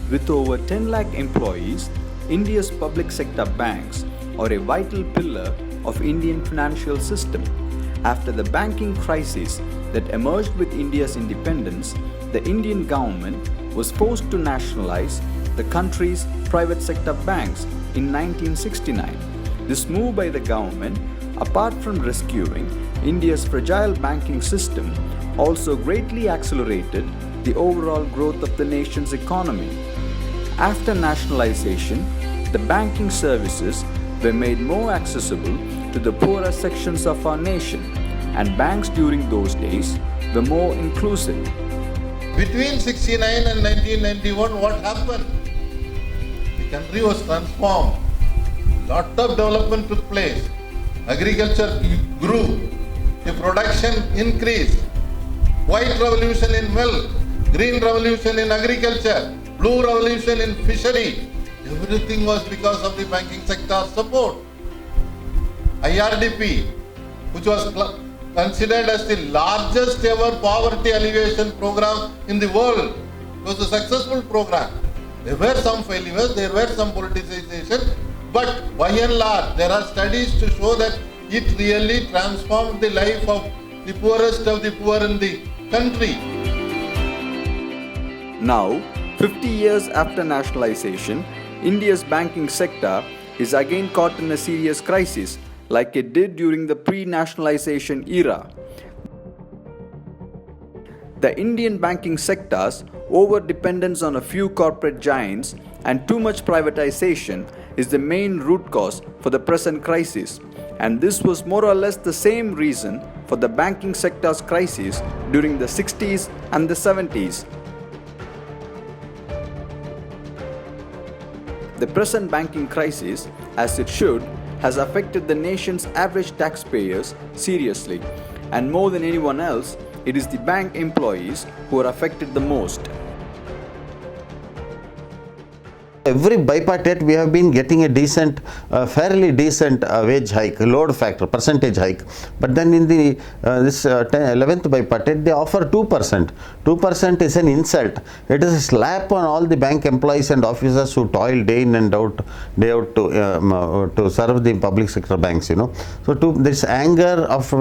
With over 10 lakh employees, India's public sector banks are a vital pillar of Indian financial system. After the banking crisis that emerged with India's independence, the Indian government was forced to nationalize the country's private sector banks in 1969. This move by the government, apart from rescuing India's fragile banking system, also greatly accelerated the overall growth of the nation's economy. After nationalization, the banking services were made more accessible to the poorer sections of our nation, and banks during those days were more inclusive. Between 69 and 1991, what happened? The country was transformed. Lot of development took place. Agriculture grew. The production increased. White revolution in wealth, green revolution in agriculture, blue revolution in fishery. Everything was because of the banking sector support. IRDP, which was considered as the largest ever poverty alleviation program in the world, was a successful program. There were some failures, there were some politicization, but by and large, there are studies to show that it really transformed the life of the poorest of the poor in the country. Now, 50 years after nationalization, India's banking sector is again caught in a serious crisis like it did during the pre-nationalization era. The Indian banking sector's over-dependence on a few corporate giants and too much privatization is the main root cause for the present crisis, and this was more or less the same reason for the banking sector's crisis during the 60s and the 70s. The present banking crisis, as it should, has affected the nation's average taxpayers seriously, and more than anyone else, it is the bank employees who are affected the most. Every bipartite we have been getting a decent, fairly decent wage hike, load factor, percentage hike. But then in the this 11th bipartite they offer 2%. 2% is an insult. It is a slap on all the bank employees and officers who toil day in and out, day out to serve the public sector banks. You know, so this anger of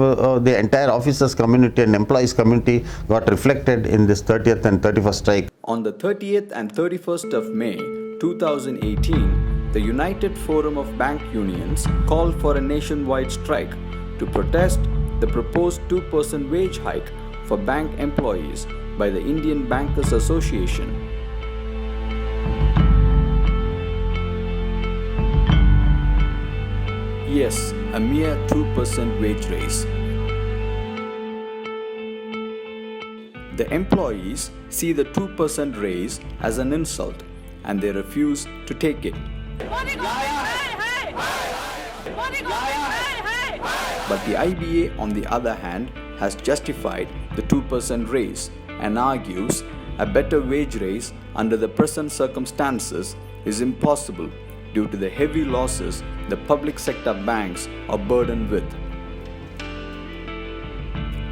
the entire officers community and employees community got reflected in this 30th and 31st strike. On the 30th and 31st of May 2018, the United Forum of Bank Unions called for a nationwide strike to protest the proposed 2% wage hike for bank employees by the Indian Bankers Association. Yes, a mere 2% wage raise. The employees see the 2% raise as an insult, and they refuse to take it. But the IBA, on the other hand, has justified the 2% raise and argues a better wage raise under the present circumstances is impossible due to the heavy losses the public sector banks are burdened with.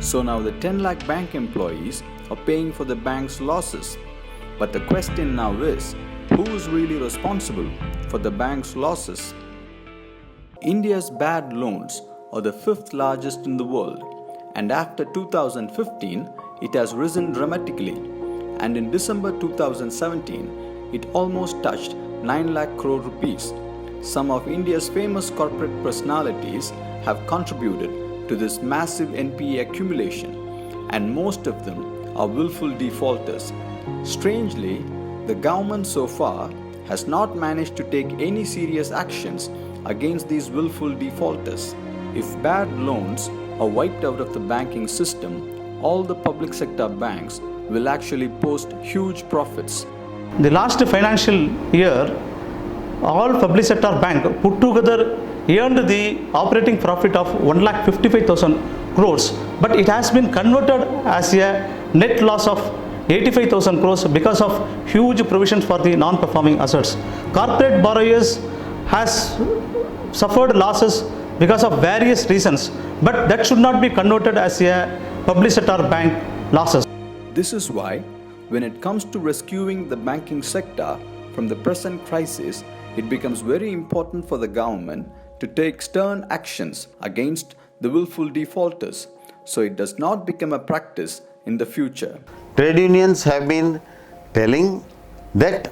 So now the 10 lakh bank employees are paying for the bank's losses. But the question now is, who is really responsible for the bank's losses? India's bad loans are the 5th largest in the world, and after 2015, it has risen dramatically. And in December 2017, it almost touched 9 lakh crore rupees. Some of India's famous corporate personalities have contributed to this massive NPA accumulation, and most of them are willful defaulters. Strangely, the government so far has not managed to take any serious actions against these willful defaulters. If bad loans are wiped out of the banking system, all the public sector banks will actually post huge profits. The last financial year, all public sector bank put together earned the operating profit of 1,55,000 crores, but it has been converted as a net loss of 85,000 crores because of huge provisions for the non-performing assets. Corporate borrowers has suffered losses because of various reasons, but that should not be converted as a public sector bank losses. This is why when it comes to rescuing the banking sector from the present crisis, it becomes very important for the government to take stern actions against the willful defaulters so it does not become a practice in the future. Trade unions have been telling that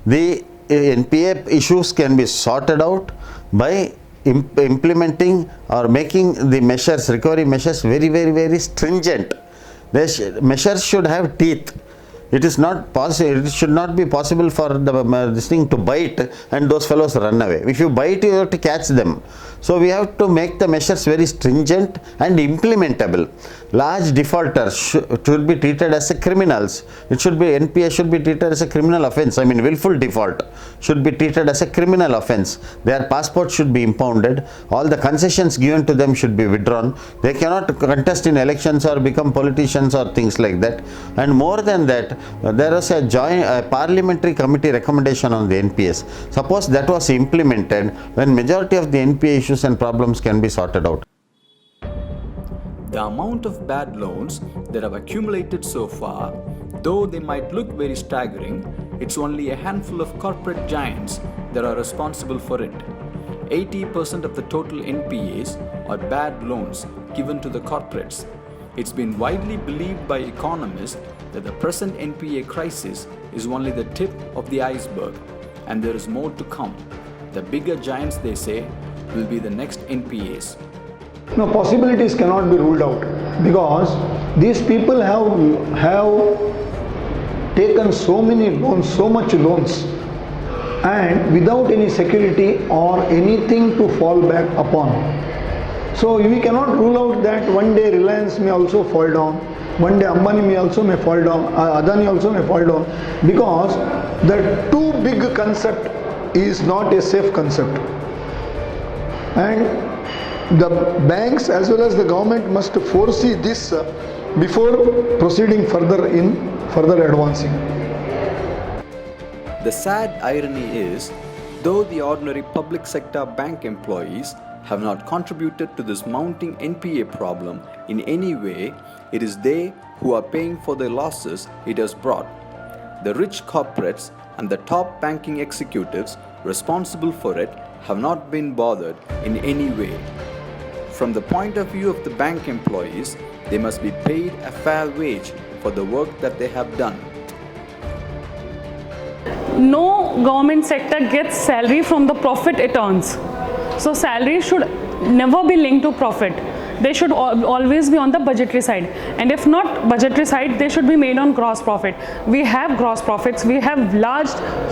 the NPA issues can be sorted out by implementing or making the measures, recovery measures very stringent. Measures should have teeth. It is not possible. It should not be possible for this thing to bite and those fellows run away. If you bite, you have to catch them. So we have to make the measures very stringent and implementable. Large defaulters should be treated as criminals. NPA should be treated as a criminal offence. I mean, willful default should be treated as a criminal offence. Their passports should be impounded. All the concessions given to them should be withdrawn. They cannot contest in elections or become politicians or things like that. And more than that, there was a parliamentary committee recommendation on the NPS. Suppose that was implemented, when majority of the NPA issues and problems can be sorted out. The amount of bad loans that have accumulated so far, though they might look very staggering, it's only a handful of corporate giants that are responsible for it. 80% of the total NPAs are bad loans given to the corporates. It's been widely believed by economists that the present NPA crisis is only the tip of the iceberg and there is more to come. The bigger giants, they say, will be the next NPAs. No, possibilities cannot be ruled out because these people have taken so many loans, so much loans, and without any security or anything to fall back upon. So we cannot rule out that one day Reliance may also fall down, one day Ambani may fall down, Adani also may fall down, because the too big concept is not a safe concept. And the banks as well as the government must foresee this before proceeding further advancing. The sad irony is, though the ordinary public sector bank employees have not contributed to this mounting NPA problem in any way, it is they who are paying for the losses it has brought. The rich corporates and the top banking executives responsible for it have not been bothered in any way. From the point of view of the bank employees, they must be paid a fair wage for the work that they have done. No government sector gets salary from the profit it earns. So salary should never be linked to profit. They should always be on the budgetary side, and if not budgetary side, they should be made on gross profit. We have gross profits, we have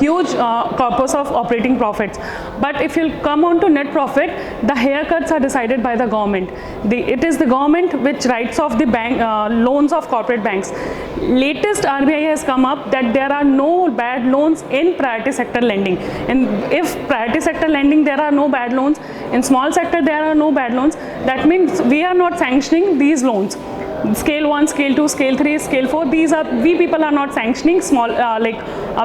huge corpus of operating profits, but if you come on to net profit, the haircuts are decided by the government. It is the government which writes off the bank loans of corporate banks. Latest RBI has come up that there are no bad loans in priority sector lending, and if priority sector lending there are no bad loans, in small sector there are no bad loans, that means we are not sanctioning these loans. Scale 1, Scale 2, Scale 3, Scale 4, we people are not sanctioning small,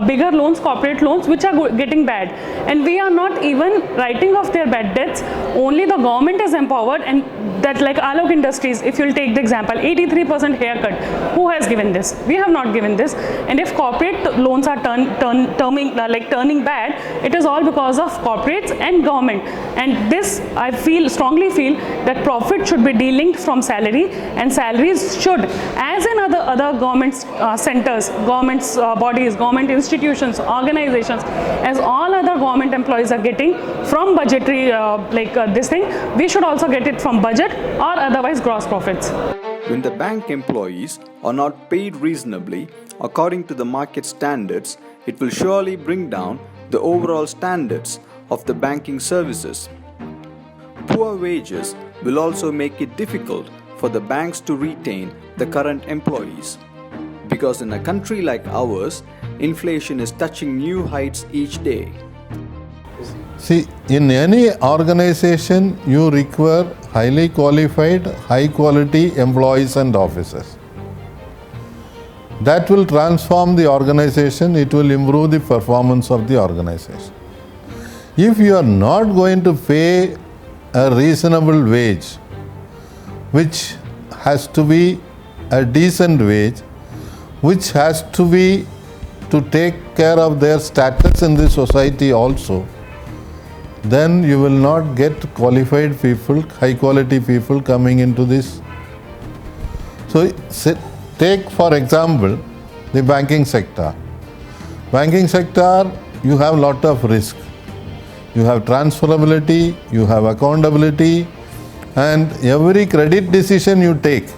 bigger loans, corporate loans, which are getting bad. And we are not even writing off their bad debts. Only the government is empowered, and that, like AIBOC Industries, if you'll take the example, 83% haircut. Who has given this? We have not given this. And if corporate loans are turning bad, it is all because of corporates and government. And this, I strongly feel that profit should be delinked from salary, and salaries should, as in other government centers, government bodies, government institutions, organizations, as all other government employees are getting from budgetary this thing, we should also get it from budget or otherwise gross profits. When the bank employees are not paid reasonably according to the market standards, it will surely bring down the overall standards of the banking services. Poor wages will also make it difficult for the banks to retain the current employees. Because in a country like ours, inflation is touching new heights each day. See, in any organization, you require highly qualified, high quality employees and officers. That will transform the organization, it will improve the performance of the organization. If you are not going to pay a reasonable wage, which has to be a decent wage, which has to be to take care of their status in the society also, then you will not get qualified people, high quality people coming into this. So take for example the banking sector. Banking sector, you have lot of risk. You have transferability, you have accountability, and every credit decision you take,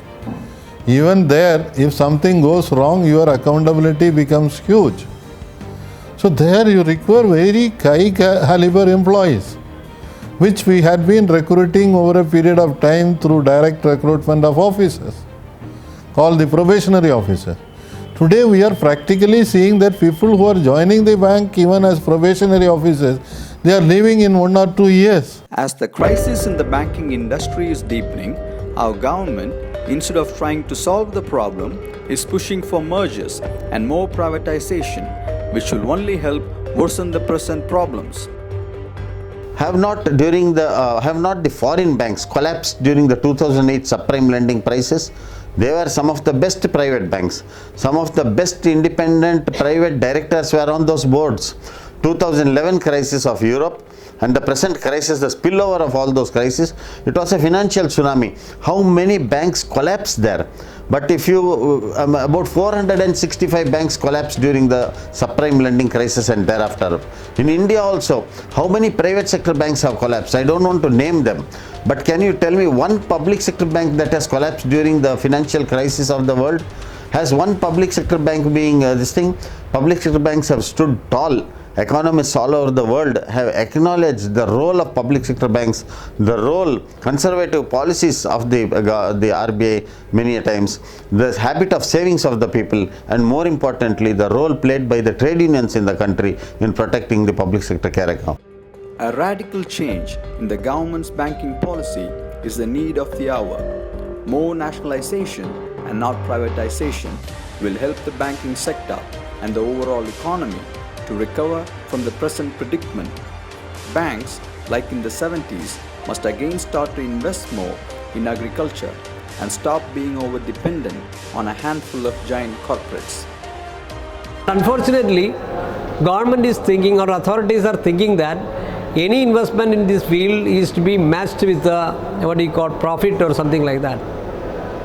even there, if something goes wrong, your accountability becomes huge. So there you require very high caliber employees, which we had been recruiting over a period of time through direct recruitment of officers, called the probationary officer. Today we are practically seeing that people who are joining the bank even as probationary officers, they are leaving in 1 or 2 years. As the crisis in the banking industry is deepening, our government, instead of trying to solve the problem, is pushing for mergers and more privatization, which will only help worsen the present problems. Have not the foreign banks collapsed during the 2008 subprime lending crisis? They were some of the best private banks. Some of the best independent private directors were on those boards. 2011 crisis of Europe and the present crisis, the spillover of all those crises, it was a financial tsunami. How many banks collapsed there? But if you, about 465 banks collapsed during the subprime lending crisis and thereafter. In India also, how many private sector banks have collapsed? I don't want to name them. But can you tell me one public sector bank that has collapsed during the financial crisis of the world? Has one public sector bank being this thing? Public sector banks have stood tall. Economists all over the world have acknowledged the role of public sector banks, the role, conservative policies of the RBI many a times, the habit of savings of the people, and more importantly, the role played by the trade unions in the country in protecting the public sector care account. A radical change in the government's banking policy is the need of the hour. More nationalization and not privatization will help the banking sector and the overall economy to recover from the present predicament. Banks, like in the 70s, must again start to invest more in agriculture and stop being over-dependent on a handful of giant corporates. Unfortunately, government is thinking or authorities are thinking that any investment in this field is to be matched with profit or something like that.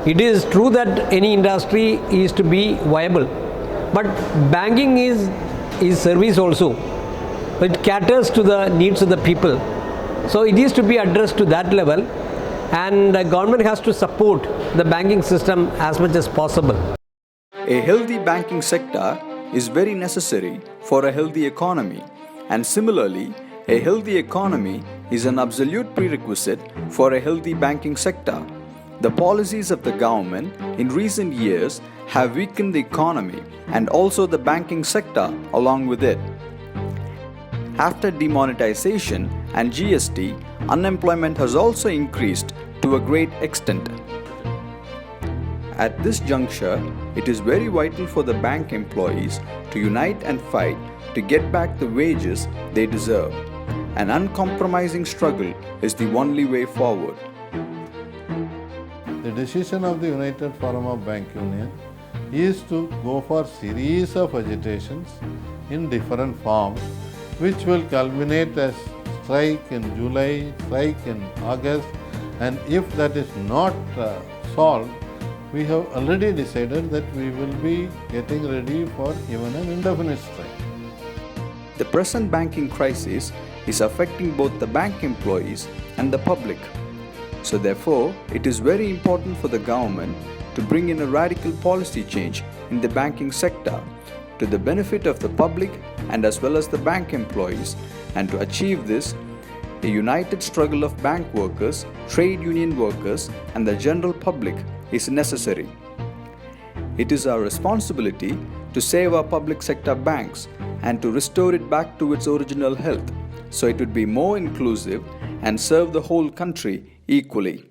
It is true that any industry is to be viable, but banking is service also. It caters to the needs of the people. So it is to be addressed to that level, and the government has to support the banking system as much as possible. A healthy banking sector is very necessary for a healthy economy, and similarly, a healthy economy is an absolute prerequisite for a healthy banking sector. The policies of the government in recent years have weakened the economy and also the banking sector along with it. After demonetization and GST, unemployment has also increased to a great extent. At this juncture, it is very vital for the bank employees to unite and fight to get back the wages they deserve. An uncompromising struggle is the only way forward. The decision of the United Forum of Bank Union is to go for series of agitations in different forms, which will culminate as strike in July, strike in August, and if that is not solved, we have already decided that we will be getting ready for even an indefinite strike. The present banking crisis is affecting both the bank employees and the public. So therefore, it is very important for the government to bring in a radical policy change in the banking sector to the benefit of the public and as well as the bank employees, and to achieve this, a united struggle of bank workers, trade union workers and the general public is necessary. It is our responsibility to save our public sector banks and to restore it back to its original health, so it would be more inclusive and serve the whole country equally.